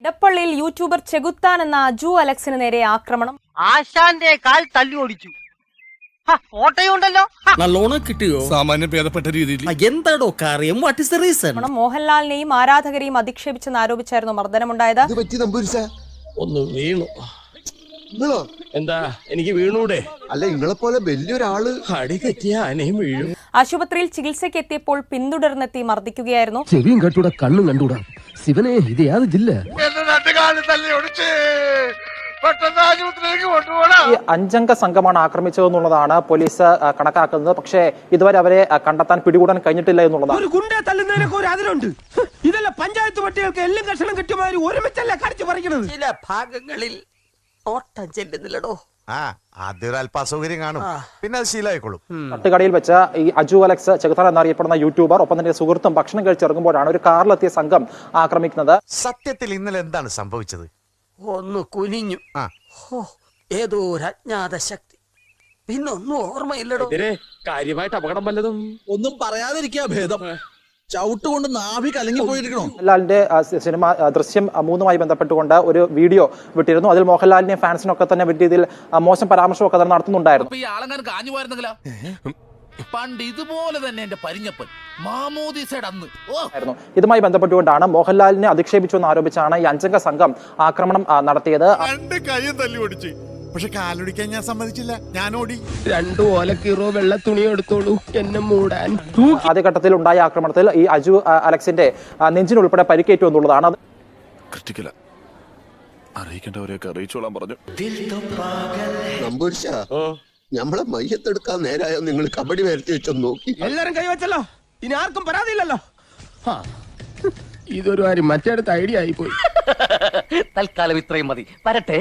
ഇടപ്പള്ളിയിൽ YouTuber ചെകുത്താൻ എന്ന അജു അലക്സിന് നേരെ ആക്രമണം. ആശാന്റെ കാൽ തല്ലി ഓടിച്ചു. ഫോട്ടോയുണ്ടല്ലോ. നല്ലോണം കിട്ടിയോ? സാമാന്യം ഭേദപ്പെട്ട രീതിയിൽ. എന്താടോ കാര്യം? What is the reason? മോഹൻലാലിനെയും ആരാധകരെയും അധിക്ഷേപിച്ചെന്ന് ആരോപിച്ചായിരുന്നു മർദ്ദനമുണ്ടായത്. ഒന്ന് വീണു. എന്താ എനിക്ക് വീണൂടെ? അല്ല, നിങ്ങളെ പോലെ വലിയൊരാള് അടി തെറ്റിയ ആനയും വീഴും. ആശുപത്രിയിൽ ചികിത്സയ്ക്ക് എത്തിയപ്പോൾ പിന്തുടർന്നെത്തി മർദ്ദിക്കുകയായിരുന്നു. ചെവിയും കണ്ടൂടാ, കണ്ണും കണ്ടൂടാ. ശിവനെ, ഇത് യാത് ജില്ല. ഈ 5 അംഗ സംഘമാണ് ആക്രമിച്ചതെന്നുള്ളതാണ് പോലീസ് കണക്കാക്കുന്നത്. പക്ഷേ ഇതുവരെ അവരെ കണ്ടെത്താൻ പിടികൂടാൻ കഴിഞ്ഞിട്ടില്ല എന്നുള്ളതാണ്. ഒരു ഗുണ്ട തല്ലുന്നതിനൊക്കെ ഒരു അതിലുണ്ട്. ഇതല്ല പഞ്ചായത്ത് പട്ടികൾക്ക് എല്ലാം കഷണം കിട്ടിയമാതിരി ഒരുമിച്ചല്ല കടിച്ചു പറിക്കുന്നത്. ചില ഭാഗങ്ങളിൽ ഓട്ടം ചെല്ലുന്നില്ലടോ. അതൊരു അല്പ അസൗകര്യം കാണും, പിന്നെ അത് ശീലമായിക്കോളും. തട്ടുകടയിൽ വെച്ച് ഈ അജു അലക്സ് ചെകുത്താൻ എന്നറിയപ്പെടുന്ന യൂട്യൂബർ ഒപ്പം തന്നെ സുഹൃത്തും ഭക്ഷണം കഴിച്ചിറങ്ങുമ്പോഴാണ് ഒരു കാറിലെത്തിയ സംഘം ആക്രമിക്കുന്നത്. സത്യത്തിൽ ഇന്നലെ എന്താണ് സംഭവിച്ചത്? ഒന്ന് കുനിഞ്ഞു. ഏതോ ഒരു അജ്ഞാത ശക്തി, പിന്നൊന്നും ഓർമ്മയില്ലടോ. കാര്യമായിട്ട് അപകടം വല്ലതും ഒന്നും പറയാതിരിക്കാ ഭേദം. ചവിട്ടുകൊണ്ട് നാഭി കലങ്ങി പോയിരിക്കണോ? മോഹൻലാലിന്റെ സിനിമ ദൃശ്യം 3 ബന്ധപ്പെട്ടുകൊണ്ട് ഒരു വീഡിയോ വിട്ടിരുന്നു. അതിൽ മോഹൻലാലിനെ ഫാൻസിനൊക്കെ തന്നെ വലിയ രീതിയിൽ മോശം പരാമർശമൊക്കെ തന്നെ നടത്തുന്നുണ്ടായിരുന്നു. പണ്ട് ഇതുപോലെ തന്നെ എന്റെ പരിഞ്ഞപ്പൻ ഇതുമായി ബന്ധപ്പെട്ടുകൊണ്ടാണ് മോഹൻലാലിനെ അധിക്ഷേപിച്ചു എന്ന് ആരോപിച്ചാണ് ഈ 5 അംഗ സംഘം ആക്രമണം നടത്തിയത്. പക്ഷെ കാലൊടിക്കാൻ ഞാൻ സമ്മതിച്ചില്ല, ഞാൻ ഓടി. 2 ഓലക്കീറോ വെള്ള തുണി എടുത്തോളൂ എന്നെ മൂടാൻ. ആദ്യഘട്ടത്തിൽ ഉണ്ടായ ആക്രമണത്തിൽ ഈ അജു അലക്സിന്റെ നെഞ്ചിനുൾപ്പെടെ പരിക്കേറ്റു എന്നുള്ളതാണ്. അറിയിക്കേണ്ടവരെയൊക്കെ അറിയിച്ചോളാൻ പറഞ്ഞു. നമ്മളെ മയ്യത്തെടുക്കാൻ നേരായോ? നിങ്ങൾ കബഡി വരത്തി വെച്ചൊന്ന് നോക്കി. എല്ലാരും കൈവച്ചല്ലോ, ഇനി ആർക്കും പരാതിയില്ലല്ലോ. ഇതൊരു കാര്യം മറ്റേടത്ത് ഐഡിയ ആയി പോയി. തൽക്കാലം ഇത്രയും മതി. വരട്ടെ.